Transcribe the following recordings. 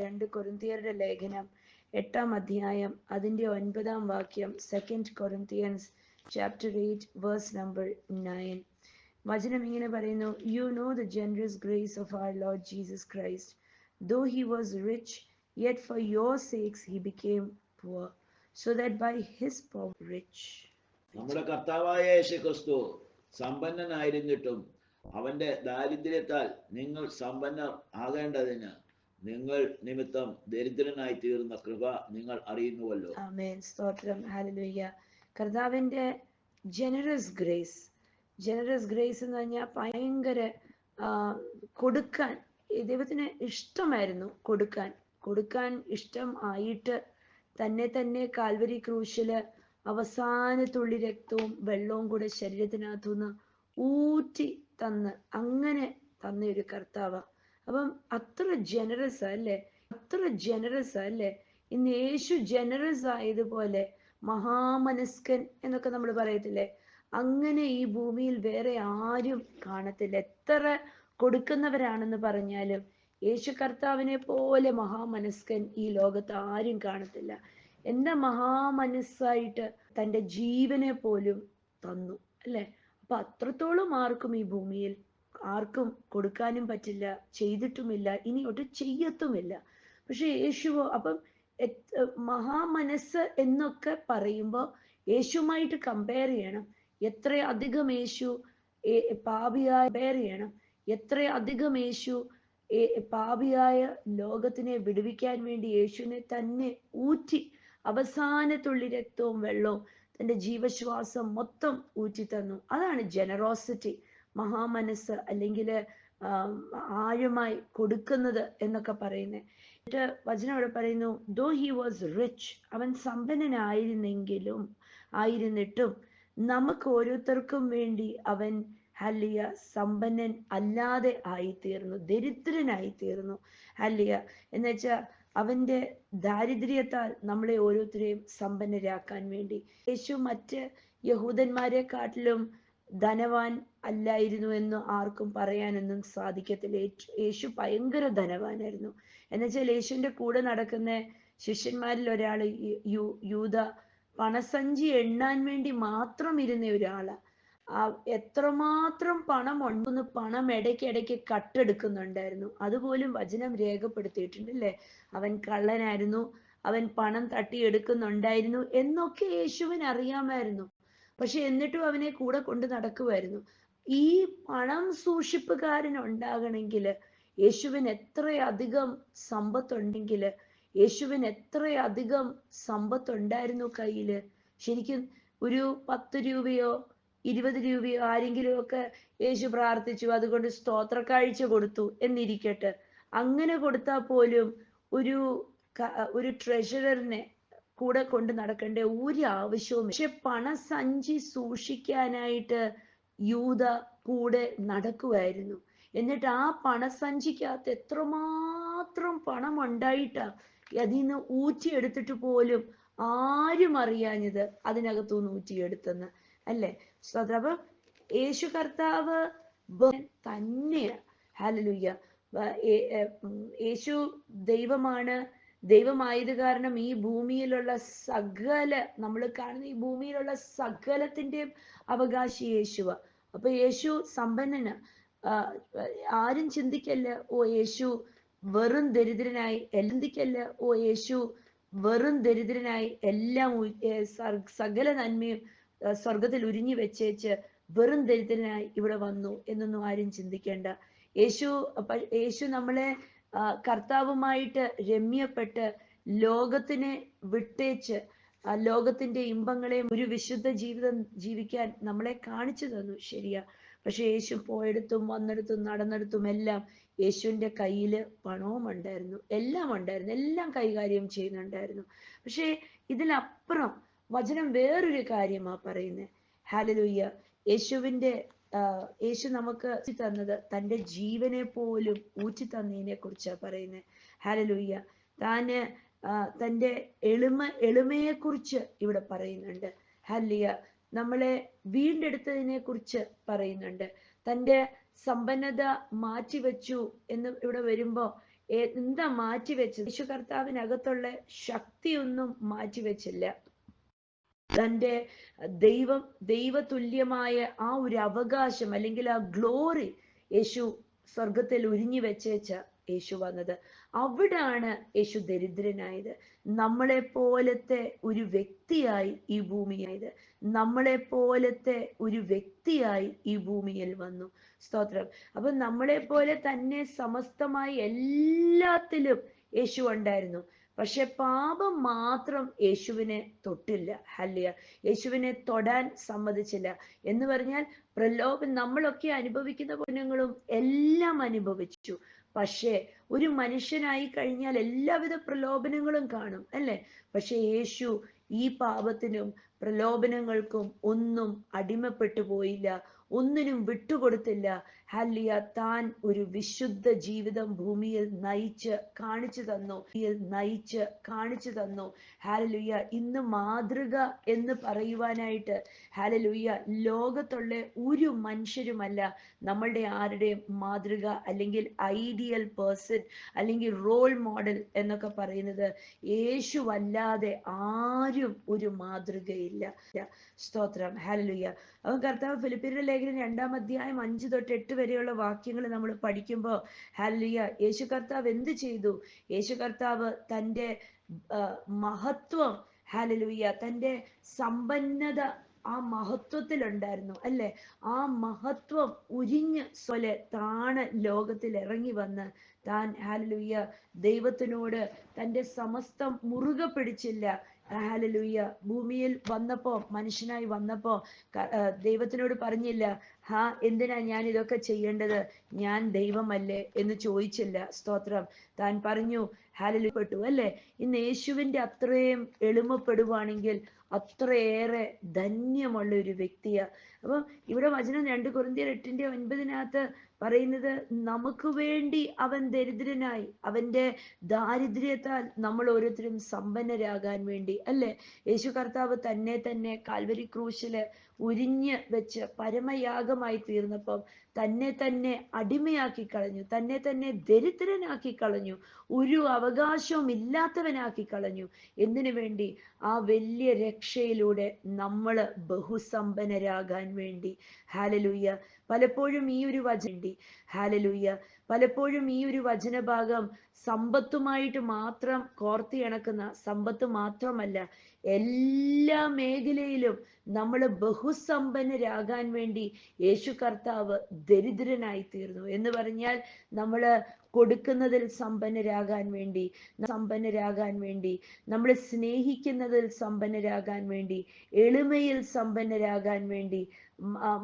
2 കൊരിന്ത്യരുടെ ലേഖനം 8-ാം അധ്യായം അതിൻ്റെ 9-ാം വാക്യം. 2 Corinthians chapter 8 verse number 9. വചനം ഇങ്ങനെ പറയുന്നു: You know the generous grace of our Lord Jesus Christ. Though he was rich, yet for your sakes he became poor, so that by his power rich. നമ്മുടെ കർത്താവായ യേശു ക്രിസ്തു സമ്പന്നനായിരുന്നിട്ടും അവന്റെ ദാരിദ്ര്യത്താൽ നിങ്ങൾ സമ്പന്നർ ആകേണ്ടതിന് നിങ്ങൾ നിമിത്തം ദരിദ്രനായി തീർന്ന കൃപ നിങ്ങൾ അറിയുന്നുവല്ലോ. ആമേൻ, സ്തോത്രം, ഹല്ലേലൂയ. കർത്താവിന്റെ ജനറസ് ഗ്രേസ് എന്ന് പറഞ്ഞാൽ ഭയങ്കര കൊടുക്കാൻ ദൈവത്തിന് ഇഷ്ടമായിരുന്നു. കൊടുക്കാൻ ഇഷ്ടം ആയിട്ട് തന്നെ കാൽവരി ക്രൂശില് അവസാന തുള്ളി രക്തവും വെള്ളവും കൂടെ ശരീരത്തിനകത്തുനിന്ന് ഊറ്റി അങ്ങനെ തന്ന ഒരു കർത്താവ്. അപ്പം അത്ര ജനറസ് അല്ലേ. ഇന്ന് യേശു ജനറസ് ആയതുപോലെ മഹാമനസ്കൻ എന്നൊക്കെ നമ്മൾ പറയത്തില്ലേ, അങ്ങനെ ഈ ഭൂമിയിൽ വേറെ ആരും കാണത്തില്ല. എത്ര കൊടുക്കുന്നവരാണെന്ന് പറഞ്ഞാലും യേശു കർത്താവിനെ പോലെ മഹാമനസ്കൻ ഈ ലോകത്ത് ആരും കാണത്തില്ല. എന്താ മഹാമനസ്സായിട്ട് തൻ്റെ ജീവനെ പോലും തന്നു അല്ലേ. അപ്പൊ അത്രത്തോളം ആർക്കും ഈ ഭൂമിയിൽ ആർക്കും കൊടുക്കാനും പറ്റില്ല, ചെയ്തിട്ടുമില്ല, ഇനി ഒട്ടും ചെയ്യത്തുമില്ല. പക്ഷെ യേശുവോ, അപ്പം മഹാമനസ്സ് എന്നൊക്കെ പറയുമ്പോൾ യേശുവുമായിട്ട് കമ്പയർ ചെയ്യണം. എത്രയധികം യേശു പാപിയായ കമ്പയർ ചെയ്യണം. എത്രയധികം യേശു പാപിയായ ലോകത്തിനെ വിടുവിക്കാൻ വേണ്ടി യേശുവിനെ തന്നെ ഊറ്റി അവസാന തുള്ളി രക്തവും വെള്ളവും തൻ്റെ ജീവശ്വാസം മൊത്തം ഊറ്റി തന്നു. അതാണ് ജനറോസിറ്റി, മഹാമനസ്സ്, അല്ലെങ്കിൽ ആഴമായി കൊടുക്കുന്നത് എന്നൊക്കെ പറയുന്നത്. എന്നിട്ട് വചനം അവിടെ പറയുന്നു, ദോ ഹി വാസ് റിച്ച്, അവൻ ആയിരുന്നിട്ടും നമുക്ക് ഓരോരുത്തർക്കും വേണ്ടി അവൻ ഹല്ലിയ സമ്പന്നൻ അല്ലാതെ ആയിത്തീർന്നു, ദരിദ്രനായി തീർന്നു. ഹല്ലിയ എന്നുവെച്ചാൽ അവന്റെ ദാരിദ്ര്യത്താൽ നമ്മളെ ഓരോരുത്തരെയും സമ്പന്നരാക്കാൻ വേണ്ടി. യേശു മറ്റ് യഹൂദന്മാരെക്കാട്ടിലും ധനവാൻ അല്ലായിരുന്നു എന്ന് ആർക്കും പറയാനൊന്നും സാധിക്കത്തില്ല. യേശു ഭയങ്കര ധനവാനായിരുന്നു. എന്നുവെച്ചാൽ യേശുവിന്റെ കൂടെ നടക്കുന്ന ശിഷ്യന്മാരിൽ ഒരാൾ യൂദ പണസഞ്ചി എണ്ണാൻ വേണ്ടി മാത്രം ഇരുന്ന ഒരാളാ. എത്രമാത്രം പണം ഉണ്ടെന്ന് പണം ഇടയ്ക്കിടയ്ക്ക് കട്ടെടുക്കുന്നുണ്ടായിരുന്നു. അതുപോലും വചനം രേഖപ്പെടുത്തിയിട്ടുണ്ട് അല്ലേ. അവൻ കള്ളനായിരുന്നു, അവൻ പണം തട്ടിയെടുക്കുന്നുണ്ടായിരുന്നു എന്നൊക്കെ യേശുവിന് അറിയാമായിരുന്നു. പക്ഷെ എന്നിട്ടും അവനെ കൂടെ കൊണ്ട് നടക്കുമായിരുന്നു. ഈ പണം സൂക്ഷിപ്പുകാരൻ ഉണ്ടാകണമെങ്കിൽ യേശുവിന് എത്രയധികം സമ്പത്തുണ്ടെങ്കിൽ, യേശുവിന് എത്രയധികം സമ്പത്തുണ്ടായിരുന്നു കയ്യില്. ശരിക്കും ഒരു 10 രൂപയോ 20 രൂപയോ ആരെങ്കിലും ഒക്കെ യേശു പ്രാർത്ഥിച്ചു, അതുകൊണ്ട് സ്തോത്ര കാഴ്ച കൊടുത്തു എന്നിരിക്കട്ടെ. അങ്ങനെ കൊടുത്താൽ പോലും ഒരു ട്രഷററിനെ കൂടെ കൊണ്ട് നടക്കേണ്ട ഒരു ആവശ്യവും. പക്ഷെ പണസഞ്ചി സൂക്ഷിക്കാനായിട്ട് യൂദ കൂടെ നടക്കുമായിരുന്നു. എന്നിട്ട് ആ പണസഞ്ചിക്കകത്ത് എത്രമാത്രം പണം ഉണ്ടായിട്ടാ അതിൽ നിന്ന് ഊറ്റിയെടുത്തിട്ട് പോലും ആരും അറിയാഞ്ഞത് അതിനകത്തുനിന്ന് ഊറ്റിയെടുത്തെന്ന് അല്ലേ. അപ്പൊ യേശു കർത്താവ് തന്നെയാ. ഹല്ലേലൂയ. യേശു ദൈവമാണ്. ദൈവമായത് കാരണം ഈ ഭൂമിയിലുള്ള നമ്മൾ കാണുന്ന ഈ ഭൂമിയിലുള്ള സകലത്തിന്റെയും അവകാശി യേശുവ. അപ്പൊ യേശു സമ്പന്നന്. ആരും ചിന്തിക്കല്ല, ഓ യേശു വെറും ദരിദ്രനായി. ചിന്തിക്കല്ല, ഓ യേശു വെറും ദരിദ്രനായി എല്ലാം സകല നന്മയും സ്വർഗത്തിൽ ഉരിഞ്ഞു വെച്ചേച്ച് വെറും ദരിദ്രനായി ഇവിടെ വന്നു എന്നൊന്നും ആരും ചിന്തിക്കേണ്ട. യേശു നമ്മളെ കർത്താവുമായിട്ട് രമ്യപ്പെട്ട് ലോകത്തിനെ വിട്ടേച്ച് ലോകത്തിന്റെ ഇമ്പങ്ങളെയും ഒരു വിശുദ്ധ ജീവിതം ജീവിക്കാൻ നമ്മളെ കാണിച്ചു തന്നു, ശരിയാ. പക്ഷെ യേശു പോയെടുത്തും വന്നെടുത്തും നടന്നെടുത്തും എല്ലാം യേശുവിന്റെ കയ്യില് പണവും ഉണ്ടായിരുന്നു, എല്ലാം കൈകാര്യം ചെയ്യുന്നുണ്ടായിരുന്നു. പക്ഷെ ഇതിലപ്പുറം വചനം വേറൊരു കാര്യമാ പറയുന്നത്. ഹല്ലേലൂയ. യേശു നമുക്ക് തന്നത് തൻ്റെ ജീവനെ പോലും ഊറ്റി തന്നതിനെ കുറിച്ചാ പറയുന്നത്. ഹല്ലേലൂയ. തൻ്റെ എളിമയെ കുറിച്ച് ഇവിടെ പറയുന്നുണ്ട്. ഹല്ലേലൂയ. നമ്മളെ വീണ്ടെടുത്തതിനെ കുറിച്ച് പറയുന്നുണ്ട്. തൻ്റെ സമ്പന്നത മാറ്റിവെച്ചു എന്ന് ഇവിടെ വരുമ്പോ എന്താ മാറ്റിവെച്ചത്? യേശു കർത്താവിനകത്തുള്ള ശക്തിയൊന്നും മാറ്റിവെച്ചില്ല. തൻ്റെ ദൈവതുല്യമായ ആ ഒരു അവകാശം അല്ലെങ്കിൽ ആ ഗ്ലോറി യേശു സ്വർഗത്തിൽ ഉരിഞ്ഞു വെച്ചേച്ച യേശു വന്നത്. അവിടാണ് യേശു ദരിദ്രനായത്. നമ്മളെ പോലത്തെ ഒരു വ്യക്തിയായി ഈ ഭൂമിയായത്. നമ്മളെ പോലത്തെ ഒരു വ്യക്തിയായി ഈ ഭൂമിയിൽ വന്നു. സ്തോത്രം. അപ്പൊ നമ്മളെ പോലെ തന്നെ സമസ്തമായി എല്ലാത്തിലും യേശു ഉണ്ടായിരുന്നു. പക്ഷെ പാപം മാത്രം യേശുവിനെ തൊട്ടില്ല. ഹല്ലേലൂയ. യേശുവിനെ തൊടാൻ സമ്മതിച്ചില്ല. എന്ന് പറഞ്ഞാൽ നമ്മളൊക്കെ അനുഭവിക്കുന്ന പ്രലോഭനങ്ങളും എല്ലാം അനുഭവിച്ചു. പക്ഷേ ഒരു മനുഷ്യനായി കഴിഞ്ഞാൽ എല്ലാവിധ പ്രലോഭനങ്ങളും കാണും, അല്ലേ? പക്ഷെ യേശു ഈ പാപത്തിനും പ്രലോഭനങ്ങൾക്കും ഒന്നും അടിമപ്പെട്ടു പോയില്ല, ഒന്നിനും വിട്ടുകൊടുത്തില്ല. ഹല്ലേലൂയ. താൻ ഒരു വിശുദ്ധ ജീവിതം ഭൂമിയിൽ നയിച്ച് കാണിച്ചു തന്നു. ഹല്ലേലൂയ. ഇന്ന് മാതൃക എന്ന് പറയുവാനായിട്ട് ഹല്ലേലൂയ ലോകത്തുള്ള ഒരു മനുഷ്യരുമല്ല നമ്മളുടെ ആരുടെയും മാതൃക അല്ലെങ്കിൽ ഐഡിയൽ പേഴ്സൺ അല്ലെങ്കിൽ റോൾ മോഡൽ എന്നൊക്കെ പറയുന്നത്. യേശുവല്ലാതെ ആരും ഒരു മാതൃകയില്ല. സ്തോത്രം. ഹല്ലേലൂയ. അവൻ കർത്താവ് ഫിലിപ്പിയരുടെ ലേഖനം 2-ാം അധ്യായം 5 തൊട്ട് 8 വരെയുള്ള വാക്യങ്ങൾ നമ്മൾ പഠിക്കുമ്പോൾ ഹല്ലേലൂയ യേശു കർത്താവ് എന്ത് ചെയ്തു? യേശു കർത്താവ് തൻ്റെ മഹത്വം, ഹല്ലേലൂയ, തൻ്റെ സമ്പന്നത ആ മഹത്വത്തിലുണ്ടായിരുന്നു, അല്ലെ? ആ മഹത്വം ഉരിഞ്ഞ് പോലെ താണ് ലോകത്തിൽ ഇറങ്ങി വന്ന് താൻ ഹല്ലേലൂയ ദൈവത്തിനോട് തൻ്റെ സമസ്തം മുറുകെ പിടിച്ചില്ല. ഹല്ലേലൂയ. ഭൂമിയിൽ വന്നപ്പോ, മനുഷ്യനായി വന്നപ്പോ ദൈവത്തിനോട് പറഞ്ഞില്ല, എന്തിനാ ഞാൻ ഇതൊക്കെ ചെയ്യേണ്ടത്, ഞാൻ ദൈവമല്ലേ എന്ന് ചോദിച്ചില്ല. സ്തോത്രം. താൻ പറഞ്ഞു ഹല്ലേലൂയ, അല്ലേ? ഇന്ന് യേശുവിന്റെ അത്രയും എളിമപ്പെടുവാണെങ്കിൽ അത്രയേറെ ധന്യമുള്ള ഒരു വ്യക്തിയാ. അപ്പൊ ഇവിടെ വചനം 2 കൊരിന്ത്യർ 8:9 പറയുന്നത്, നമുക്ക് വേണ്ടി അവൻ ദരിദ്രനായി, അവന്റെ ദാരിദ്ര്യത്താൽ നമ്മൾ ഓരോരുത്തരും സമ്പന്നരാകാൻ വേണ്ടി, അല്ലെ? യേശു കർത്താവ് തന്നെ കാൽവരി ക്രൂശില് ഉരിഞ്ഞ് വെച്ച് പരമയാഗമായി തീർന്നപ്പം തന്നെ അടിമയാക്കി കളഞ്ഞു, തന്നെ ദരിദ്രനാക്കി കളഞ്ഞു, ഒരു അവകാശവും ഇല്ലാത്തവനാക്കി കളഞ്ഞു. എന്തിനു വേണ്ടി? ആ വലിയ രക്ഷയിലൂടെ നമ്മൾ ബഹുസമ്പന്നരാകാൻ വേണ്ടി. ഹല്ലേലൂയ. പലപ്പോഴും ഈ ഒരു ഹല്ലേലൂയ, പലപ്പോഴും ഈ ഒരു വചനഭാഗം സമ്പത്തുമായിട്ട് മാത്രം കോർത്തിയിണക്കുന്ന, സമ്പത്ത് മാത്രമല്ല, എല്ലാ മേഖലയിലും നമ്മൾ ബഹുസമ്പന്നരാകാൻ വേണ്ടി യേശു കർത്താവ് ദരിദ്രനായി തീർന്നു. എന്ന് പറഞ്ഞാൽ നമ്മൾ കൊടുക്കുന്നതിൽ സമ്പന്നരാകാൻ വേണ്ടി, നമ്മൾ സ്നേഹിക്കുന്നതിൽ സമ്പന്നരാകാൻ വേണ്ടി, എളിമയിൽ സമ്പന്നരാകാൻ വേണ്ടി,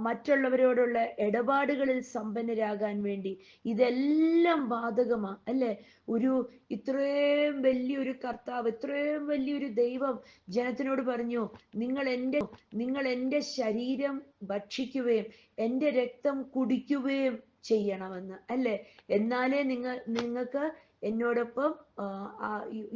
മറ്റുള്ളവരോടുള്ള ഇടപാടുകളിൽ സമ്പന്നരാകാൻ വേണ്ടി, ഇതെല്ലാം ബാധകമാ, അല്ലെ? ഇത്രയും വലിയൊരു കർത്താവ്, ഇത്രയും വലിയൊരു ദൈവം ജനത്തിനോട് പറഞ്ഞു, നിങ്ങൾ എൻ്റെ ശരീരം ഭക്ഷിക്കുകയും എൻ്റെ രക്തം കുടിക്കുകയും ചെയ്യണമെന്ന്, അല്ലെ? എന്നാലേ നിങ്ങൾക്ക് എന്നോടൊപ്പം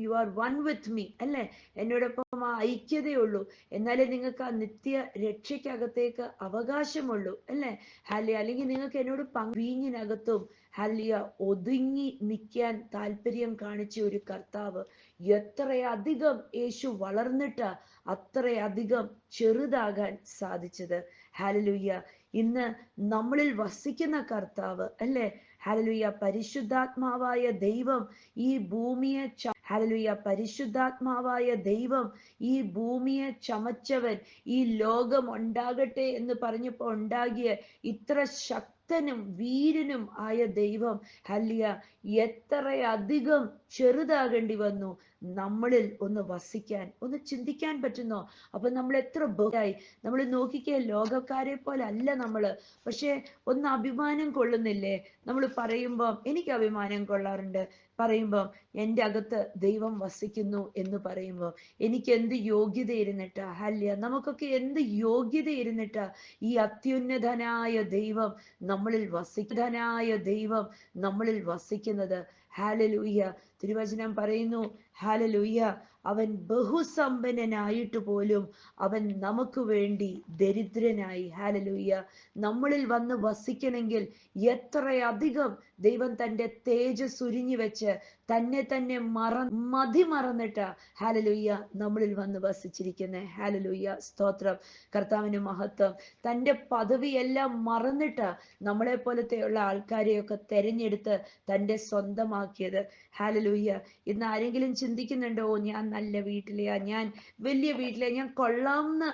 you are one with me, അല്ലെ? എന്നോടൊപ്പം ആ ഐക്യതയുള്ളൂ. എന്നാലേ നിങ്ങൾക്ക് ആ നിത്യ രക്ഷയ്ക്കകത്തേക്ക് അവകാശമുള്ളൂ, അല്ലെ? അല്ലെങ്കിൽ നിങ്ങൾക്ക് എന്നോട് വീഞ്ഞിനകത്തും ഒതുങ്ങി നിൽക്കാൻ താല്പര്യം കാണിച്ച ഒരു കർത്താവ്. എത്രയധികം യേശു വളർന്നിട്ടാ അത്രയധികം ചെറുതാകാൻ സാധിച്ചത്. ഹല്ലേലൂയ. ഇന്ന് നമ്മളിൽ വസിക്കുന്ന കർത്താവ്, അല്ലെ? ഹല്ലേലൂയ. പരിശുദ്ധാത്മാവായ ദൈവം ഈ ഭൂമിയെ ഹല്ലേലൂയ. പരിശുദ്ധാത്മാവായ ദൈവം ഈ ഭൂമിയെ ചമച്ചവൻ, ഈ ലോകം ഉണ്ടാകട്ടെ എന്ന് പറഞ്ഞപ്പോ ഉണ്ടാകിയ ഇത്ര ശക്തനും വീരനും ആയ ദൈവം, ഹല്ലേലൂയ, എത്രയധികം ചെറുതാകേണ്ടി വന്നു നമ്മളിൽ ഒന്ന് വസിക്കാൻ. ഒന്ന് ചിന്തിക്കാൻ പറ്റുന്നോ? അപ്പൊ നമ്മൾ എത്ര ബഹുമായി നമ്മൾ നോക്കിക്കേ. ലോകക്കാരെ പോലെ അല്ല നമ്മള്. പക്ഷെ ഒന്ന് അഭിമാനം കൊള്ളുന്നില്ലേ? നമ്മൾ പറയുമ്പോൾ എനിക്ക് അഭിമാനം കൊള്ളാറുണ്ട്. പറയുമ്പോൾ എൻ്റെ അകത്ത് ദൈവം വസിക്കുന്നു എന്ന് പറയുമ്പോൾ എനിക്ക് എന്ത് യോഗ്യത ഇരുന്നിട്ടാ? ഹല്ലേലൂയ. നമുക്കൊക്കെ എന്ത് യോഗ്യത ഇരുന്നിട്ടാ ഈ അത്യുന്നതനായ ദൈവം നമ്മളിൽ വസിക്കുന്നത്? ഹല്ലേലൂയ. തിരുവചനം പറയുന്നു, ഹല്ലേലൂയ, അവൻ ബഹുസമ്പന്നനായിട്ട് പോലും അവൻ നമുക്ക് വേണ്ടി ദരിദ്രനായി. ഹല്ലേലൂയ. നമ്മളിൽ വന്ന് വസിക്കണമെങ്കിൽ എത്രയധികം ദൈവം തന്റെ തേജസ് ഉരിഞ്ഞു വെച്ച് തന്നെ തന്നെ മറന്നിട്ട് ഹല്ലേലൂയ നമ്മളിൽ വന്ന് വസിച്ചിരിക്കുന്നേ. ഹല്ലേലൂയ, സ്തോത്രം, കർത്താവിന് മഹത്വം. തന്റെ പദവിയെല്ലാം മറന്നിട്ട് നമ്മളെ പോലത്തെയുള്ള ആൾക്കാരെയൊക്കെ തെരഞ്ഞെടുത്ത് തന്റെ സ്വന്തമാക്കിയത്. ഹല്ലേലൂയ. ഇന്ന് ആരെങ്കിലും ചിന്തിക്കുന്നുണ്ടോ, ഞാൻ നല്ല വീട്ടിലെയാ, ഞാൻ വലിയ വീട്ടിലെ, ഞാൻ കൊള്ളാവുന്ന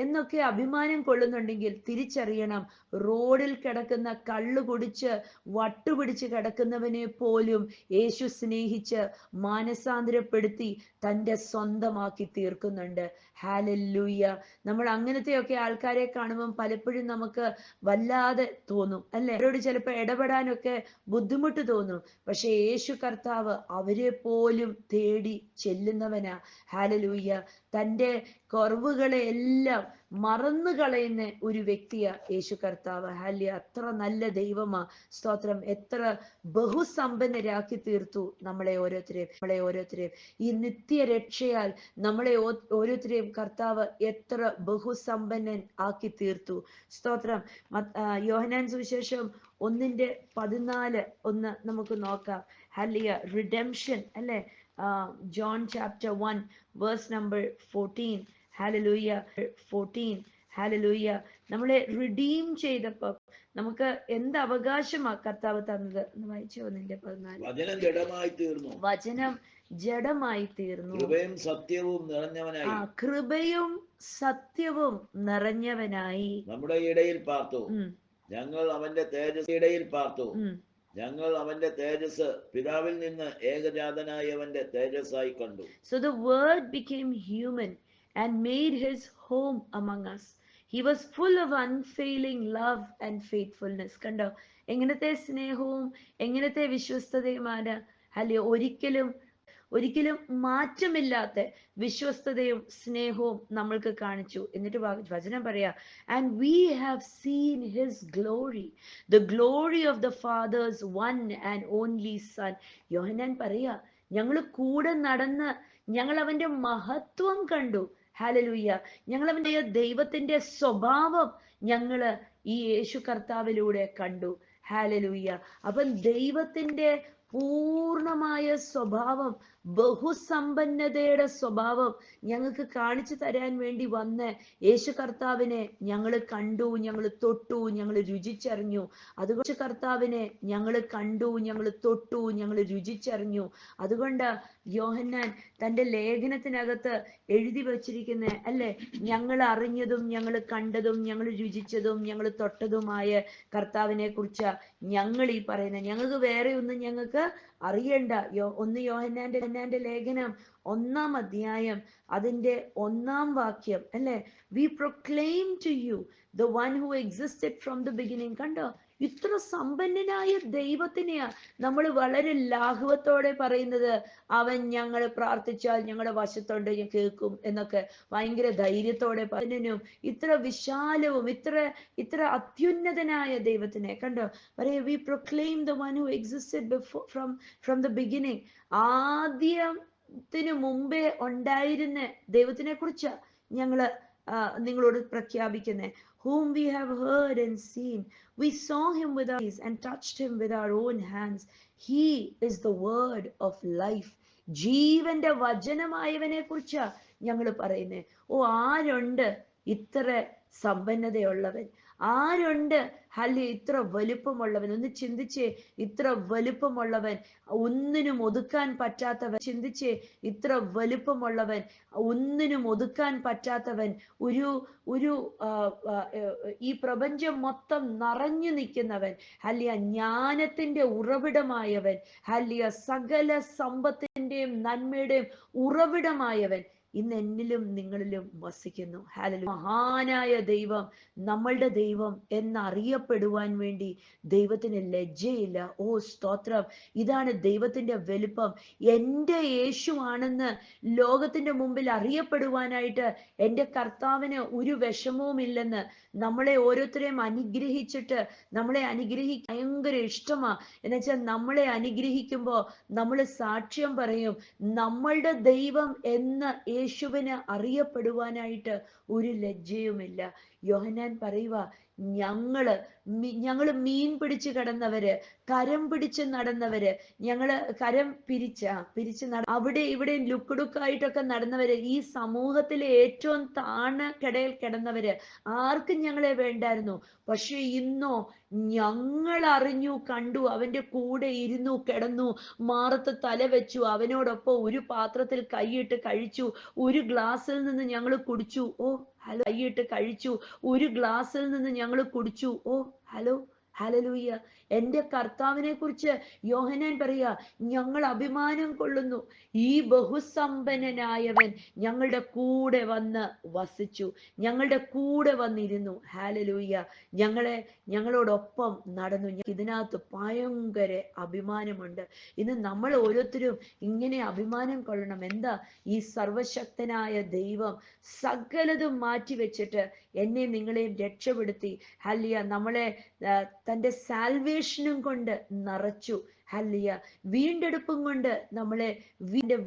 എന്നൊക്കെ അഭിമാനം കൊള്ളുന്നുണ്ടെങ്കിൽ തിരിച്ചറിയണം, റോഡിൽ കിടക്കുന്ന കള്ളു കുടിച്ച് വട്ടുപിടിച്ച് കിടക്കുന്നവനെ പോലും യേശു സ്നേഹിച്ച് മാനസാന്തരപ്പെടുത്തി തൻ്റെ സ്വന്തമാക്കി തീർക്കുന്നുണ്ട്. ഹല്ലേലൂയ. നമ്മൾ അങ്ങനത്തെയൊക്കെ ആൾക്കാരെ കാണുമ്പം പലപ്പോഴും നമുക്ക് വല്ലാതെ തോന്നും അല്ലെ, അവരോട് ചിലപ്പോൾ ഇടപെടാനൊക്കെ ബുദ്ധിമുട്ട് തോന്നും. പക്ഷെ യേശു കർത്താവ് അവരെ പോലും തേടി ചെല്ലുന്നവനാ. ഹല്ലേലൂയ. തൻ്റെ കുറവുകളെ എല്ലാം മറന്നു കളയുന്ന ഒരു വ്യക്തിയാ യേശു കർത്താവ്. ഹല്ലേലൂയ. അത്ര നല്ല ദൈവമാ. സ്തോത്രം. എത്ര ബഹുസമ്പന്നരാക്കി തീർത്തു നമ്മളെ ഓരോരുത്തരെയും. ഈ നിത്യരക്ഷയാൽ നമ്മളെ ഓരോരുത്തരെയും കർത്താവ് എത്ര ബഹുസമ്പന്നൻ ആക്കി തീർത്തു. സ്തോത്രം. യോഹന്നാൻ സുവിശേഷം 1:14 ഒന്ന് നമുക്ക് നോക്കാം. ഹല്ലേലൂയ. റിഡംഷൻ അല്ലെ, John chapter 1 verse number 14. Hallelujah. 14. Hallelujah. നമ്മളെ റിഡീം ചെയ്തപ്പോ നമുക്ക് എന്ത് അവകാശമാ കർത്താവ് തന്നത് എന്ന് വായിച്ചു. 1:14. വചനം ജഡമായി തീർന്നു, വചനം ജഡമായി തീർന്നു, കൃപയും സത്യവും നിറഞ്ഞവനായി, കൃപയും സത്യവും നിറഞ്ഞവനായി നമ്മുടെ ഇടയിൽ പാർത്തു. ഞങ്ങൾ അവന്റെ ഇടയിൽ പാർത്തു. ഞങ്ങൾ അവന്റെ തേജസ് പിതാവിൽ നിന്ന് ഏകജാതനായവന്റെ തേജസ്സായി കണ്ടു. So the word became human and made his home among us. He was full of unfailing love and faithfulness. കണ്ടോ എങ്ങനത്തെ സ്നേഹവും എങ്ങനത്തെ വിശ്വസ്തതയുമാണ്. അല്ലേ, ഒരിക്കലും മാറ്റമില്ലാത്ത വിശ്വസ്തതയും സ്നേഹവും നമ്മൾക്ക് കാണിച്ചു. എന്നിട്ട് വചനം പറയാ, and we have seen his glory, the glory of the Father's one and only son. Yohannan പറയാ, ഞങ്ങൾ കൂടെ നടന്ന് ഞങ്ങൾ അവന്റെ മഹത്വം കണ്ടു. ഹല്ലേലൂയ. ഞങ്ങൾ അവന്റെ ദൈവത്തിന്റെ സ്വഭാവം ഞങ്ങള് ഈ യേശു കർത്താവിലൂടെ കണ്ടു. ഹല്ലേലൂയ. അപ്പം ദൈവത്തിന്റെ പൂർണ്ണമായ സ്വഭാവം, ബഹുസമ്പന്നതയുടെ സ്വഭാവം ഞങ്ങൾക്ക് കാണിച്ചു തരാൻ വേണ്ടി വന്ന് യേശു കർത്താവിനെ ഞങ്ങൾ കണ്ടു, ഞങ്ങൾ തൊട്ടു, ഞങ്ങൾ രുചിച്ചറിഞ്ഞു. അതുകൊണ്ട് കർത്താവിനെ ഞങ്ങൾ കണ്ടു, ഞങ്ങൾ തൊട്ടു, ഞങ്ങൾ രുചിച്ചറിഞ്ഞു. അതുകൊണ്ട് യോഹന്നാൻ തൻ്റെ ലേഖനത്തിനകത്ത് എഴുതി വച്ചിരിക്കുന്ന അല്ലെ, ഞങ്ങൾ അറിഞ്ഞതും ഞങ്ങൾ കണ്ടതും ഞങ്ങൾ രുചിച്ചതും ഞങ്ങൾ തൊട്ടതുമായ കർത്താവിനെ കുറിച്ച് ഞങ്ങൾ ഈ പറയുന്നത്. ഞങ്ങൾക്ക് വേറെ ഒന്നും ഞങ്ങൾക്ക് അറിയണ്ട. യോഹന്നാന്റെ ലേഖനം 1-ാം അധ്യായം അതിന്റെ 1-ാം വാക്യം അല്ലെ, we proclaim to you the one who existed from the beginning. കണ്ടോ, ഇത്ര സമ്പന്നനായ ദൈവത്തിനെയാ നമ്മൾ വളരെ ലാഘവത്തോടെ പറയുന്നത്. അവൻ ഞങ്ങൾ പ്രാർത്ഥിച്ചാൽ ഞങ്ങളുടെ വശത്തോണ്ട് കേൾക്കും എന്നൊക്കെ ഭയങ്കര ധൈര്യത്തോടെ പറഞ്ഞും, ഇത്ര വിശാലവും ഇത്ര അത്യുന്നതനായ ദൈവത്തിനെ കണ്ടോ പറയാ, we proclaim the one who existed before from the beginning. ആദ്യത്തിന് മുമ്പേ ഉണ്ടായിരുന്ന ദൈവത്തിനെ കുറിച്ച് ഞങ്ങള് നിങ്ങളോട് പ്രഖ്യാപിക്കുന്നേ. whom we have heard and seen, we saw him with our eyes and touched him with our own hands. He is the word of life. ജീവന്റെ വചനമായവനെ കുറിച്ചാ ഞങ്ങൾ പറയുന്നേ. ഓ, ആരുണ്ട് ഇത്ര സമ്പന്നതയുള്ളവൻ? ആരുണ്ട് ഹല്ലെ ഇത്ര വലുപ്പമുള്ളവൻ? ഒന്ന് ചിന്തിച്ചേ, ഇത്ര വലുപ്പമുള്ളവൻ, ഒന്നിനും ഒതുക്കാൻ പറ്റാത്തവൻ. ചിന്തിച്ചേ, ഇത്ര വലുപ്പമുള്ളവൻ, ഒന്നിനും ഒതുക്കാൻ പറ്റാത്തവൻ, ഒരു ഈ പ്രപഞ്ചം മൊത്തം നിറഞ്ഞു നിൽക്കുന്നവൻ, ഹല്ലിയ ജ്ഞാനത്തിന്റെ ഉറവിടമായവൻ, ഹല്ലിയ സകല സമ്പത്തിന്റെയും നന്മയുടെയും ഉറവിടമായവൻ. ഇന്ന് എന്നിലും നിങ്ങളിലും വസിക്കുന്നു. ഹല്ലേലൂയ. മഹാനായ ദൈവം, നമ്മളുടെ ദൈവം എന്നറിയപ്പെടുവാൻ വേണ്ടി ദൈവത്തിന് ലജ്ജയില്ല. ഓ സ്തോത്രം! ഇതാണ് ദൈവത്തിന്റെ വലുപ്പം. എൻ്റെ യേശുവാണെന്ന് ലോകത്തിന്റെ മുമ്പിൽ അറിയപ്പെടുവാനായിട്ട് എൻ്റെ കർത്താവിന് ഒരു വിഷമവും ഇല്ലെന്ന് നമ്മളെ ഓരോരുത്തരെയും അനുഗ്രഹിച്ചിട്ട് നമ്മളെ ഭയങ്കര ഇഷ്ടമാ. എന്നുവെച്ചാൽ നമ്മളെ അനുഗ്രഹിക്കുമ്പോൾ നമ്മൾ സാക്ഷ്യം പറയും, നമ്മളുടെ ദൈവം എന്ന് യേശുവിന് അറിയപ്പെടുവാനായിട്ട് ഒരു ലജ്ജയുമില്ല. യോഹന്നാൻ പറയുക, ഞങ്ങള് മീൻ പിടിച്ച് കിടന്നവര്, കരം പിടിച്ച് നടന്നവര്, ഞങ്ങള് കരം പിരിച്ച് അവിടെ ഇവിടെ ലുക്കുടുക്കായിട്ടൊക്കെ നടന്നവര്, ഈ സമൂഹത്തിലെ ഏറ്റവും കിടയിൽ കിടന്നവര്, ആർക്കും ഞങ്ങളെ വേണ്ടായിരുന്നു. പക്ഷെ ഇന്നോ ഞങ്ങൾ അറിഞ്ഞു, കണ്ടു, അവന്റെ കൂടെ ഇരുന്നു, കിടന്നു, മാറത്ത് തല വെച്ചു, അവനോടൊപ്പം ഒരു പാത്രത്തിൽ കൈയിട്ട് കഴിച്ചു, ഒരു ഗ്ലാസ്സിൽ നിന്ന് ഞങ്ങൾ കുടിച്ചു. ഓ ഹലോ, കൈയിട്ട് കഴിച്ചു, ഒരു ഗ്ലാസ്സിൽ നിന്ന് ഞങ്ങൾ കുടിച്ചു. ഓ ഹലോ, ഹല്ലേലൂയ. എൻ്റെ കർത്താവിനെ കുറിച്ച് യോഹന്നാൻ പറയാ, ഞങ്ങൾ അഭിമാനം കൊള്ളുന്നു, ഈ ബഹുസമ്പന്നനായവൻ ഞങ്ങളുടെ കൂടെ വന്ന് വസിച്ചു, ഞങ്ങളുടെ കൂടെ വന്നിരുന്നു. ഹല്ലേലൂയ. ഞങ്ങളോടൊപ്പം നടന്നു. ഇതിനകത്ത് ഭയങ്കര അഭിമാനമുണ്ട്. ഇന്ന് നമ്മൾ ഓരോരുത്തരും ഇങ്ങനെ അഭിമാനം കൊള്ളണം. എന്താ? ഈ സർവശക്തനായ ദൈവം സകലതും മാറ്റിവെച്ചിട്ട് എന്നെ നിങ്ങളെയും രക്ഷപ്പെടുത്തി. ഹല്ലേലൂയ. നമ്മളെ തൻ്റെ സാൽവേഷനും കൊണ്ട് നിറച്ചു. ഹല്ലേലൂയ. വീണ്ടെടുപ്പും കൊണ്ട് നമ്മളെ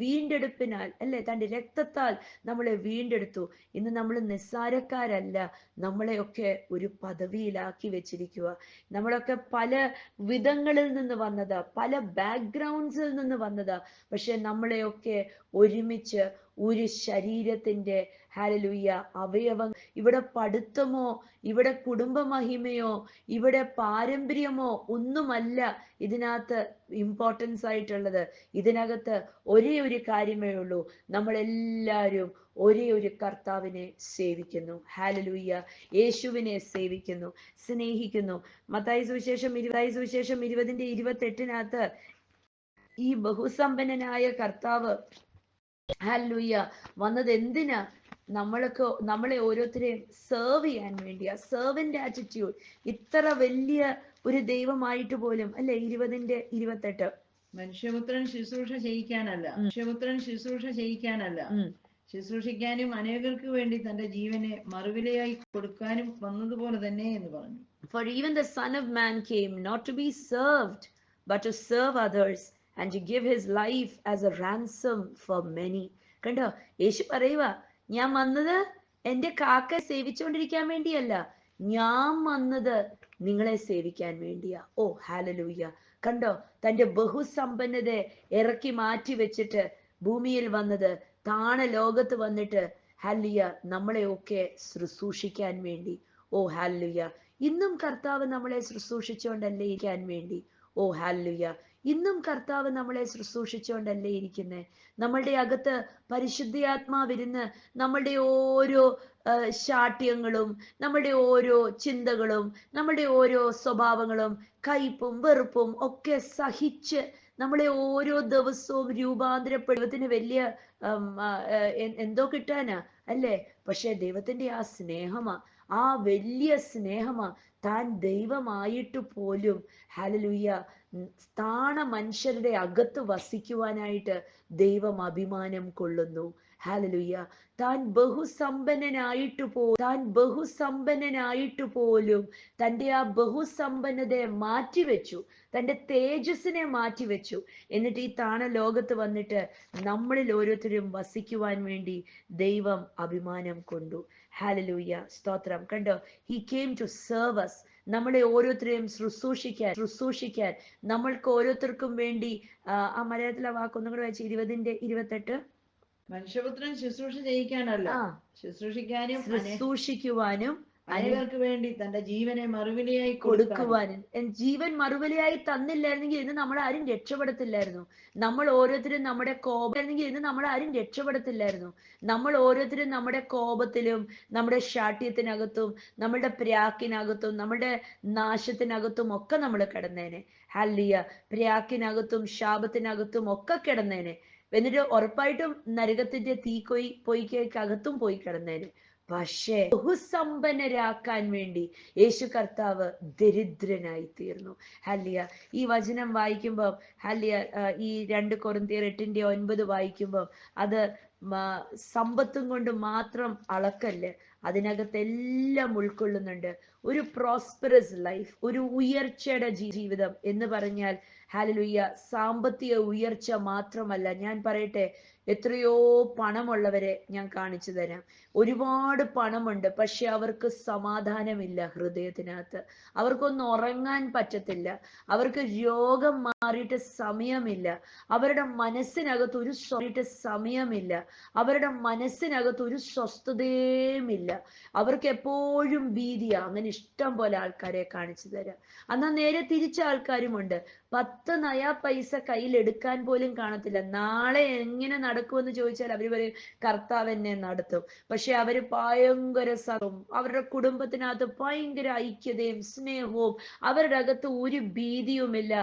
വീണ്ടെടുപ്പിനാൽ, അല്ലെ, തൻ്റെ രക്തത്താൽ നമ്മളെ വീണ്ടെടുത്തു. ഇന്ന് നമ്മൾ നിസ്സാരക്കാരല്ല. നമ്മളെയൊക്കെ ഒരു പദവിയിലാക്കി വെച്ചിരിക്കുക. നമ്മളൊക്കെ പല വിധങ്ങളിൽ നിന്ന് വന്നതാ, പല ബാക്ക്ഗ്രൗണ്ട്സിൽ നിന്ന് വന്നതാ. പക്ഷെ നമ്മളെയൊക്കെ ഒരുമിച്ച് ഒരു ശരീരത്തിന്റെ, ഹല്ലേലൂയ, അവയവം. ഇവിടെ പഠിത്തമോ, ഇവിടെ കുടുംബ മഹിമയോ, ഇവിടെ പാരമ്പര്യമോ ഒന്നുമല്ല ഇതിനകത്ത് ഇമ്പോർട്ടൻസ് ആയിട്ടുള്ളത്. ഇതിനകത്ത് ഒരേ ഒരു കാര്യമേ ഉള്ളൂ, നമ്മളെല്ലാവരും ഒരേ ഒരു കർത്താവിനെ സേവിക്കുന്നു. ഹല്ലേലൂയ. യേശുവിനെ സേവിക്കുന്നു, സ്നേഹിക്കുന്നു. മത്തായി സുവിശേഷം 20:28 ഈ ബഹുസമ്പന്നനായ കർത്താവ്, ഹല്ലേലൂയ, വന്നത് എന്തിനാ? നമ്മളെ ഓരോരുത്തരെയും സെർവ് ചെയ്യാൻ വേണ്ടിയാ. Servant attitude. ഇത്ര വലിയ ഒരു ദൈവമായിട്ട് പോലും, അല്ലെ, 20:28 മനുഷ്യപുത്രൻ ശുശ്രൂഷ ചെയ്യിക്കാനല്ല, ശുശ്രൂഷിക്കാനും അനേകർക്ക് വേണ്ടി തന്റെ ജീവനെ മറുവിലയായി കൊടുക്കാനും വന്നതുപോലെ തന്നെ എന്ന് പറഞ്ഞു. For even the Son of Man came not to be served, but to serve others and to give his life as a ransom for many. കണ്ടോ? യേശു പറയുക, ഞാൻ വന്നത് എൻ്റെ കാക്ക സേവിച്ചുകൊണ്ടിരിക്കാൻ വേണ്ടിയല്ല, ഞാൻ വന്നത് നിങ്ങളെ സേവിക്കാൻ വേണ്ടിയാ. ഓ ഹല്ലേലൂയ. കണ്ടോ? തൻ്റെ ബഹുസമ്പന്നത ഇറക്കി മാറ്റി വെച്ചിട്ട് ഭൂമിയിൽ വന്നത്, ലോകത്ത് വന്നിട്ട്, ഹല്ലേലൂയ, നമ്മളെയൊക്കെ ശുശ്രൂഷിക്കാൻ വേണ്ടി. ഓ ഹല്ലേലൂയ. ഇന്നും കർത്താവ് നമ്മളെ ശുശ്രൂഷിച്ചുകൊണ്ടല്ലേ ഇരിക്കാൻ വേണ്ടി. ഓ ഹല്ലേലൂയ. ഇന്നും കർത്താവ് നമ്മളെ ശുശ്രൂഷിച്ചുകൊണ്ടല്ലേ ഇരിക്കുന്നേ. നമ്മളുടെ അകത്ത് പരിശുദ്ധാത്മാവിരുന്ന് നമ്മളുടെ ഓരോ ശാഠ്യങ്ങളും, നമ്മളുടെ ഓരോ ചിന്തകളും, നമ്മളുടെ ഓരോ സ്വഭാവങ്ങളും, കയ്പും വെറുപ്പും ഒക്കെ സഹിച്ച് നമ്മളെ ഓരോ ദിവസവും രൂപാന്തരപ്പെടുവത്തിന് വലിയ എന്തോ കിട്ടാനാ, അല്ലേ? പക്ഷെ ദൈവത്തിന്റെ ആ സ്നേഹമാ, ആ വലിയ സ്നേഹമാ. താൻ ദൈവമായിട്ട് പോലും, ഹല്ലേലൂയ, മനുഷ്യരുടെ അകത്ത് വസിക്കുവാനായിട്ട് ദൈവം അഭിമാനം കൊള്ളുന്നു. ഹല്ലേലൂയ. താൻ ബഹുസമ്പന്നനായിട്ട് പോലും തൻ്റെ ആ ബഹുസമ്പന്നതയെ മാറ്റിവെച്ചു, തൻ്റെ തേജസ്സിനെ മാറ്റിവെച്ചു. എന്നിട്ട് ഈ ലോകത്ത് വന്നിട്ട് നമ്മളിൽ ഓരോരുത്തരും വസിക്കുവാൻ വേണ്ടി ദൈവം അഭിമാനം കൊണ്ടു. ഹല്ലേലൂയ. സ്തോത്രം. കണ്ടോ? He came to serve us. നമ്മളെ ഓരോരുത്തരെയും ശുശ്രൂഷിക്കാൻ നമ്മൾക്ക് ഓരോരുത്തർക്കും വേണ്ടി. ആ മലയാളത്തിലെ വാക്കൊന്നും കൂടെ വായിച്ച്, 20:28. മനുഷ്യപുത്രൻ ശുശ്രൂഷ ചെയ്യിക്കാനല്ല, ശുശ്രൂഷിക്കുവാനും അനേകർക്ക് വേണ്ടി തന്റെ ജീവനെ മറുവിലയായി കൊടുക്കുവാനും. ജീവൻ മറുവിലയായി തന്നില്ലായിരുന്നെങ്കിൽ ഇന്ന് നമ്മൾ ആരും രക്ഷപ്പെടത്തില്ലായിരുന്നു. നമ്മൾ ഓരോരുത്തരും നമ്മുടെ കോപമായിരുന്നെങ്കിൽ ഇന്ന് നമ്മൾ ആരും രക്ഷപ്പെടത്തില്ലായിരുന്നു. നമ്മൾ ഓരോരുത്തരും നമ്മുടെ കോപത്തിലും നമ്മുടെ ശാഠ്യത്തിനകത്തും നമ്മുടെ പ്രാക്കിനകത്തും നമ്മുടെ നാശത്തിനകത്തും ഒക്കെ നമ്മൾ കിടന്നേനെ. ഹല്ലിയ. പ്രാക്കിനകത്തും ശാപത്തിനകത്തും ഒക്കെ കിടന്നേനെ. എന്നിട്ട് ഉറപ്പായിട്ടും നരകത്തിന്റെ പൊയ്ക്കകത്തും പോയി കിടന്നേനെ. പക്ഷേ ബഹുസമ്പന്നരാക്കാൻ വേണ്ടി യേശു കർത്താവ് ദരിദ്രനായി തീർന്നു. ഹല്ലിയ. ഈ വചനം വായിക്കുമ്പോൾ ഹല്ലിയ, ഈ 2 കൊരിന്ത്യർ 8:9 വായിക്കുമ്പോൾ അത് സമ്പത്തും കൊണ്ട് മാത്രം അളക്കല്ല്, അതിനകത്തെല്ലാം ഉൾക്കൊള്ളുന്നുണ്ട്. ഒരു പ്രോസ്പെറസ് ലൈഫ്, ഒരു ഉയർച്ചയുടെ ജീവിതം എന്ന് പറഞ്ഞാൽ ഹല്ലേലൂയ, സാമ്പത്തിക ഉയർച്ച മാത്രമല്ല. ഞാൻ പറയട്ടെ, എത്രയോ പണമുള്ളവരെ ഞാൻ കാണിച്ചു തരാം. ഒരുപാട് പണമുണ്ട്, പക്ഷെ അവർക്ക് സമാധാനമില്ല ഹൃദയത്തിനകത്ത്. അവർക്കൊന്നും ഉറങ്ങാൻ പറ്റത്തില്ല. അവർക്ക് രോഗം മാറിയിട്ട് സമയമില്ല. അവരുടെ മനസ്സിനകത്ത് ഒരു സമയമില്ല. അവരുടെ മനസ്സിനകത്ത് ഒരു സ്വസ്ഥതയുമില്ല. അവർക്ക് എപ്പോഴും ഭീതിയാ. അങ്ങനെ ഇഷ്ടം പോലെ ആൾക്കാരെ കാണിച്ചു തരാം. എന്നാൽ നേരെ തിരിച്ച ആൾക്കാരുമുണ്ട്. 10 നയാ പൈസ കയ്യിൽ എടുക്കാൻ പോലും കാണത്തില്ല. നാളെ എങ്ങനെ നടക്കുമെന്ന് ചോദിച്ചാൽ അവര് പറയും, കർത്താവ് എന്നെ നടത്തും. പക്ഷെ അവര് ഭയങ്കര അവരുടെ കുടുംബത്തിനകത്ത് ഭയങ്കര ഐക്യതയും സ്നേഹവും, അവരുടെ അകത്ത് ഒരു ഭീതിയുമില്ല.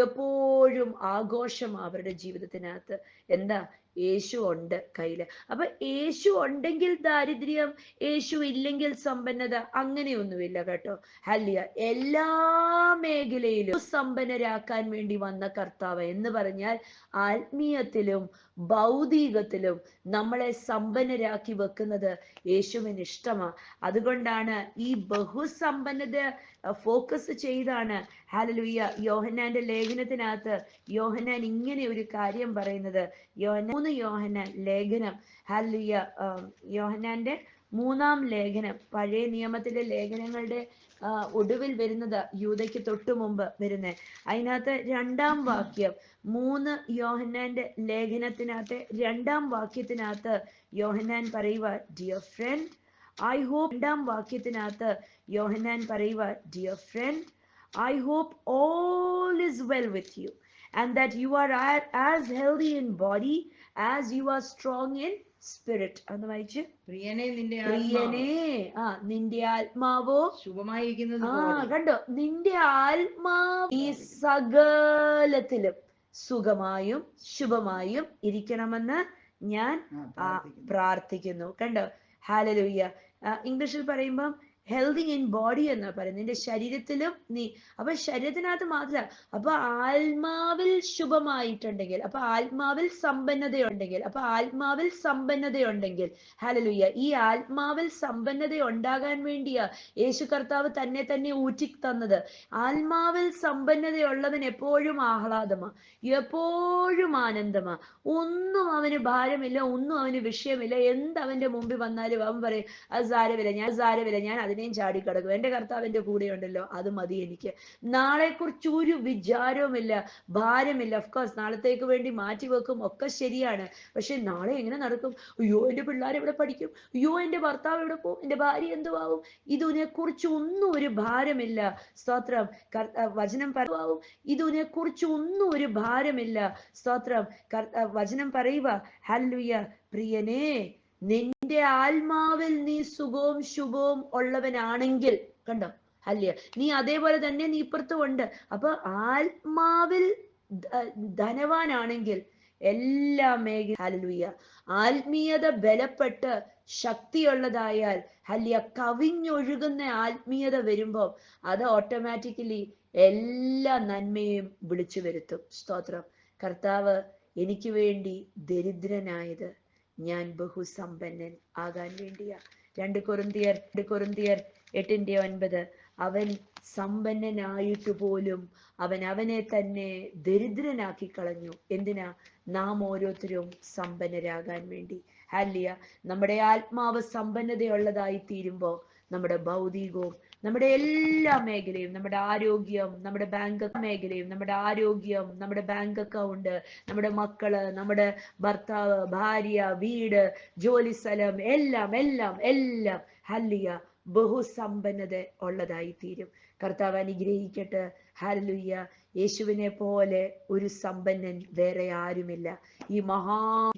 എപ്പോഴും ആഘോഷം അവരുടെ ജീവിതത്തിനകത്ത്. എന്താ? യേശു ഉണ്ട് കയ്യില്. അപ്പൊ യേശു ഉണ്ടെങ്കിൽ ദാരിദ്ര്യം, യേശു ഇല്ലെങ്കിൽ സമ്പന്നത, അങ്ങനെയൊന്നുമില്ല കേട്ടോ. ഹല്ലിയ. എല്ലാ മേഖലയിലും സമ്പന്നരാക്കാൻ വേണ്ടി വന്ന കർത്താവ് എന്ന് പറഞ്ഞാൽ ആത്മീയത്തിലും ഭൗതികത്തിലും നമ്മളെ സമ്പന്നരാക്കി വെക്കുന്നത് യേശുവിന് ഇഷ്ടമാണ്. അതുകൊണ്ടാണ് ഈ ബഹുസമ്പന്നത ഫോക്കസ് ചെയ്താണ് ഹല്ലേലൂയ യോഹന്നാന്റെ ലേഖനത്തിനകത്ത് യോഹന്നാൻ ഇങ്ങനെ ഒരു കാര്യം പറയുന്നത്. 3 യോഹന്നാൻ ലേഖനം, ഹല്ലേലൂയ, യോഹന്നാന്റെ 3-ാം ലേഖനം, പഴയ നിയമത്തിലെ ലേഖനങ്ങളുടെ ഒടുവിൽ വരുന്നത്, യൂദയ്ക്ക് തൊട്ടു മുമ്പ് വരുന്നത്. അതിനകത്ത് 2-ാം വാക്യം, 3 യോഹന്നാന്റെ ലേഖനത്തിനകത്തെ 2-ാം വാക്യത്തിനകത്ത് യോഹന്നാൻ പറയുക, ഡിയർ ഫ്രണ്ട് ഐ ഹോപ്പ്. 2-ാം വാക്യത്തിനകത്ത് യോഹന്നാൻ പറയുക, dear friend I hope all is well with you and that you are as healthy in body as you are strong in spirit. അന്ന് വായിച്ച്. പ്രിയനെ നിന്റെ നിന്റെ ആത്മാവോ ശുഭമായിരിക്കുന്നത്. കണ്ടോ? നിന്റെ ആത്മാവ് ഈ സകലത്തിലും സുഖമായും ശുഭമായും ഇരിക്കണമെന്ന് ഞാൻ പ്രാർത്ഥിക്കുന്നു. കണ്ടോ? ഹല്ലേലൂയ. ഇംഗ്ലീഷിൽ പറയുമ്പം ഹെൽത്തി ഇൻ ബോഡി എന്നാ പറയുന്നത്. നിന്റെ ശരീരത്തിലും നീ, അപ്പൊ ശരീരത്തിനകത്ത് മാത്രമല്ല, അപ്പൊ ആത്മാവിൽ ശുഭമായിട്ടുണ്ടെങ്കിൽ, അപ്പൊ ആത്മാവിൽ സമ്പന്നതയുണ്ടെങ്കിൽ ഹല്ലേലൂയ, ഈ ആത്മാവിൽ സമ്പന്നത ഉണ്ടാകാൻ വേണ്ടിയാ യേശു കർത്താവ് തന്നെ ഊറ്റി തന്നത്. ആത്മാവിൽ സമ്പന്നതയുള്ളവൻ എപ്പോഴും ആഹ്ലാദമാ, എപ്പോഴും ആനന്ദമാ. ഒന്നും അവന് ഭാരമില്ല, ഒന്നും അവന് വിഷയമില്ല. എന്തവന്റെ മുമ്പിൽ വന്നാലും അവൻ പറയും, അത് സാരമില്ല, ഞാൻ അതിനെയും ചാടിക്കടക്കും, എന്റെ കർത്താവിന്റെ കൂടെ ഉണ്ടല്ലോ, അത് മതി എനിക്ക്. നാളെ കുറിച്ച് ഒരു വിചാരവുമില്ല, ഭാരമില്ല. ഓഫ്കോഴ്സ് നാളത്തേക്ക് വേണ്ടി മാറ്റി വെക്കും, ഒക്കെ ശരിയാണ്. പക്ഷെ നാളെ എങ്ങനെ നടക്കും? അയ്യോ, എന്റെ പിള്ളേർ എവിടെ പഠിക്കും? അയ്യോ, എന്റെ ഭർത്താവ് എവിടെ പോകും? എന്റെ ഭാര്യ എന്തുവാകും? ഇതിനെ കുറിച്ച് ഒന്നും ഒരു ഭാരമില്ല. സ്തോത്രം. വചനം പറയുവാകും, ഇതിനെ കുറിച്ച് ഒന്നും ഒരു ഭാരമില്ല. സ്തോത്രം. വചനം പറയുക, ഹല്ലേലൂയ, പ്രിയനേ നിന്റെ ആത്മാവിൽ നീ സുഖവും ശുഭവും ഉള്ളവനാണെങ്കിൽ, കണ്ടോ? ഹല്ലേലൂയ. നീ അതേപോലെ തന്നെ നീ ഇപ്പുറത്തും ഉണ്ട്. അപ്പൊ ആത്മാവിൽ ധനവാനാണെങ്കിൽ എല്ലാ മേഖല, ഹല്ലേലൂയ, ആത്മീയത ബലപ്പെട്ട് ശക്തിയുള്ളതായാൽ, ഹല്ലേലൂയ, കവിഞ്ഞൊഴുകുന്ന ആത്മീയത വരുമ്പോൾ അത് ഓട്ടോമാറ്റിക്കലി എല്ലാ നന്മയും വിളിച്ചു വരുത്തും. സ്തോത്രം. കർത്താവ് എനിക്ക് വേണ്ടി ദരിദ്രനായത് ഞാൻ ബഹുസമ്പന്നൻ ആകാൻ വേണ്ടിയാ. 2 കൊരിന്ത്യർ 8:9, അവൻ സമ്പന്നനായിട്ട് പോലും അവനെ തന്നെ ദരിദ്രനാക്കി കളഞ്ഞു. എന്തിനാ? നാം ഓരോരുത്തരും സമ്പന്നരാകാൻ വേണ്ടി. ഹല്ലേലൂയ. നമ്മുടെ ആത്മാവ് സമ്പന്നതയുള്ളതായി തീരുമ്പോ നമ്മുടെ ഭൗതികവും നമ്മുടെ എല്ലാ മേഖലയും, നമ്മുടെ ആരോഗ്യം, നമ്മുടെ ബാങ്ക് മേഖലയും, നമ്മുടെ ആരോഗ്യം, നമ്മുടെ ബാങ്ക് അക്കൗണ്ട്, നമ്മുടെ മക്കള്, നമ്മുടെ ഭർത്താവ്, ഭാര്യ, വീട്, ജോലി സ്ഥലം, എല്ലാം ഹല്ലേലൂയ ബഹുസമ്പന്നത ഉള്ളതായി തീരും. കർത്താവ് അനുഗ്രഹിക്കട്ടെ. ഹല്ലേലൂയ. യേശുവിനെ പോലെ ഒരു സമ്പന്നൻ വേറെ ആരുമില്ല. ഈ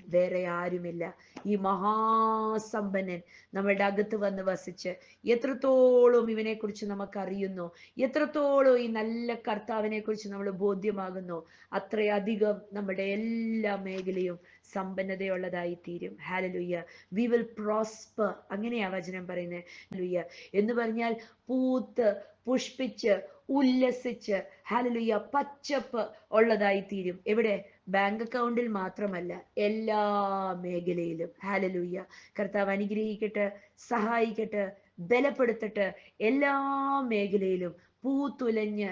വേറെ ആരുമില്ല. ഈ മഹാസമ്പന്നൻ നമ്മളുടെ അകത്ത് വന്ന് വസിച്ച് എത്രത്തോളം ഇവനെ കുറിച്ച് നമുക്കറിയുന്നു, എത്രത്തോളം ഈ നല്ല കർത്താവിനെ കുറിച്ച് നമ്മൾ ബോധ്യമാകുന്നു, അത്രയധികം നമ്മുടെ എല്ലാ മേഖലയും സമ്പന്നതയുള്ളതായി തീരും. ഹല്ലേലൂയ. We will prosper. അങ്ങനെയാ വചനം പറയുന്നത്. ഹല്ലേലൂയ എന്ന് പറഞ്ഞാൽ പൂത്ത് പുഷ്പിച്ച് ഉല്ലസിച്ച് ഹല്ലേലൂയ പച്ചപ്പ് ഉള്ളതായി തീരും. എവിടെ? ബാങ്ക് അക്കൗണ്ടിൽ മാത്രമല്ല, എല്ലാ മേഖലയിലും. ഹല്ലേലൂയ. കർത്താവ് അനുഗ്രഹിക്കട്ടെ, സഹായിക്കട്ടെ, ബലപ്പെടുത്തട്ടെ. എല്ലാ മേഖലയിലും പൂത്തുലഞ്ഞ്